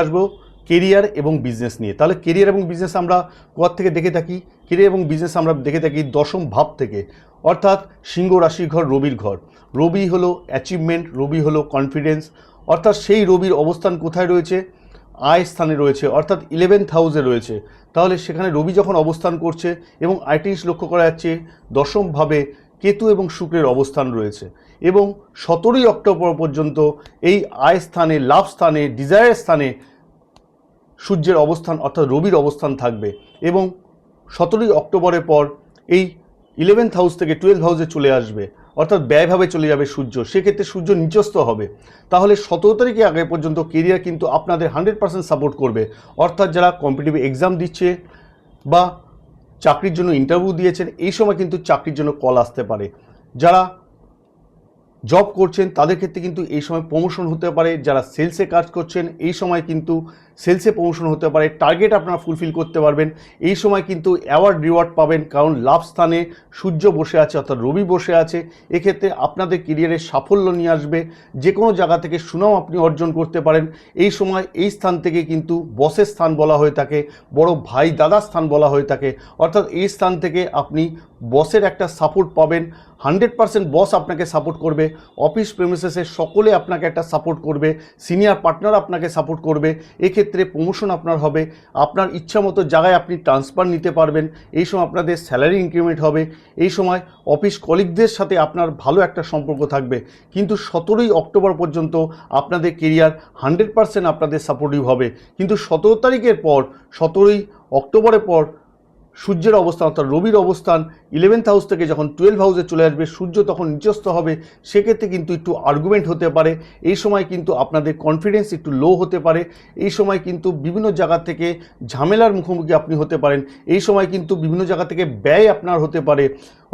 আসবো কেরিয়ার এবং বিজনেস নিয়ে। তাহলে কেরিয়ার এবং বিজনেস আমরা কোয়ার থেকে দেখে থাকি, কেরিয়ার এবং বিজনেস আমরা দেখে থাকি দশম ভাব থেকে, অর্থাৎ সিংহ রাশির ঘর রবির ঘর। রবি হলো অ্যাচিভমেন্ট, রবি হলো কনফিডেন্স, অর্থাৎ সেই রবির অবস্থান কোথায় রয়েছে? আয় স্থানে রয়েছে, অর্থাৎ 11th হাউসে রয়েছে। তাহলে সেখানে রবি যখন অবস্থান করছে এবং আরেকটি জিনিস লক্ষ্য করা যাচ্ছে দশমভাবে কেতু এবং শুক্রের অবস্থান রয়েছে এবং 17ই অক্টোবর পর্যন্ত এই আয় স্থানে, লাভ স্থানে, ডিজায়ার স্থানে সূর্যের অবস্থান অর্থাৎ রবির অবস্থান থাকবে এবং 17ই অক্টোবরের পর এই 11th হাউস থেকে 12th হাউসে চলে আসবে, অর্থাৎ ব্যয়ভাবে চলে যাবে সূর্য। সেক্ষেত্রে সূর্য নিচস্থ হবে। তাহলে 17 তারিখে আগে পর্যন্ত কেরিয়ার কিন্তু আপনাদের 100% সাপোর্ট করবে। অর্থাৎ যারা কম্পিটিটিভ এক্সাম দিচ্ছে বা চাকরির জন্য ইন্টারভিউ দিয়েছেন, এই সময় কিন্তু চাকরির জন্য কল আসতে পারে। যারা জব করছেন তাদের ক্ষেত্রে কিন্তু এই সময় প্রমোশন হতে পারে। যারা সেলসে কাজ করছেন এই সময় কিন্তু সেলসে প্রমোশন হতে পারে। টার্গেট আপনারা ফুলফিল করতে পারবেন। এই সময় কিন্তু অ্যাওয়ার্ড রিওয়ার্ড পাবেন, কারণ লাভ স্থানে সূর্য বসে আছে অর্থাৎ রবি বসে আছে। এক্ষেত্রে আপনাদের কেরিয়ারে সাফল্য নিয়ে আসবে। যে কোনো জায়গা থেকে সুনাম আপনি অর্জন করতে পারেন। এই সময় এই স্থান থেকে কিন্তু বসের স্থান বলা হয়ে থাকে, বড় ভাই দাদার স্থান বলা হয়ে থাকে। অর্থাৎ এই স্থান থেকে আপনি বসের একটা সাপোর্ট পাবেন। 100% বস আপনাকে সাপোর্ট করবে। অফিস প্রেমিসেসে সকলে আপনাকে একটা সাপোর্ট করবে। সিনিয়র পার্টনার আপনাকে সাপোর্ট করবে। এক্ষেত্রে প্রমোশন আপনার হবে। আপনার ইচ্ছা মতো জায়গায় আপনি ট্রান্সফার নিতে পারবেন। এই সময় আপনাদের স্যালারি ইনক্রিমেন্ট হবে। এই সময় অফিস কলিগদের সাথে আপনার ভালো একটা সম্পর্ক থাকবে। কিন্তু 17ই অক্টোবর পর্যন্ত আপনাদের কেরিয়ার 100% আপনাদের সাপোর্টিভ হবে। কিন্তু 17 তারিখের পর, 17ই অক্টোবরের পর সূর্যের অবস্থান অর্থাৎ রবির অবস্থান 11th হাউস থেকে যখন 12th হাউসে চলে আসবে, সূর্য তখন নিচস্থ হবে। সেক্ষেত্রে কিন্তু একটু আর্গুমেন্ট হতে পারে। এই সময় কিন্তু আপনাদের কনফিডেন্স একটু লো হতে পারে। এই সময় কিন্তু বিভিন্ন জায়গা থেকে ঝামেলার মুখোমুখি আপনি হতে পারেন। এই সময় কিন্তু বিভিন্ন জায়গা থেকে ব্যয় আপনার হতে পারে,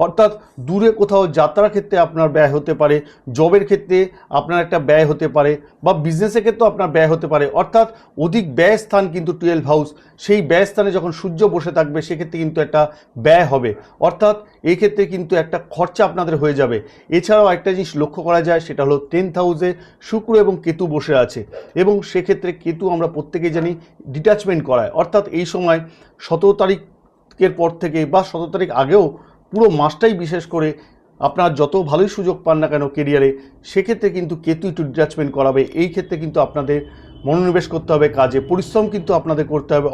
অর্থাৎ দূরে কোথাও যাত্রার ক্ষেত্রে আপনার ব্যয় হতে পারে, জবের ক্ষেত্রে আপনার একটা ব্যয় হতে পারে, বা বিজনেসের ক্ষেত্রেও আপনার ব্যয় হতে পারে। অর্থাৎ অধিক ব্যয় স্থান কিন্তু 12 হাউস। সেই ব্যয় স্থানে যখন সূর্য বসে থাকবে সেক্ষেত্রে কিন্তু একটা ব্যয় হবে, অর্থাৎ এই ক্ষেত্রে কিন্তু একটা খরচা আপনাদের হয়ে যাবে। এছাড়াও একটা জিনিস লক্ষ্য করা যায়, সেটা হলো 10th হাউসে শুক্র এবং কেতু বসে আছে এবং সেক্ষেত্রে কেতু আমরা প্রত্যেকেই জানি ডিট্যাচমেন্ট করায়। অর্থাৎ এই সময় 17 তারিখের পর থেকে বা 17 তারিখ আগেও পুরো মাসটাই বিশেষ করে আপনার যত ভালোই সুযোগ পান না কেন কেরিয়ারে, সেক্ষেত্রে কিন্তু কেতু একটু ডিট্যাচমেন্ট করাবে। এই ক্ষেত্রে কিন্তু আপনাদের মনোনিবেশ করতে হবে কাজে, পরিশ্রম কিন্তু আপনাদের করতে হবে।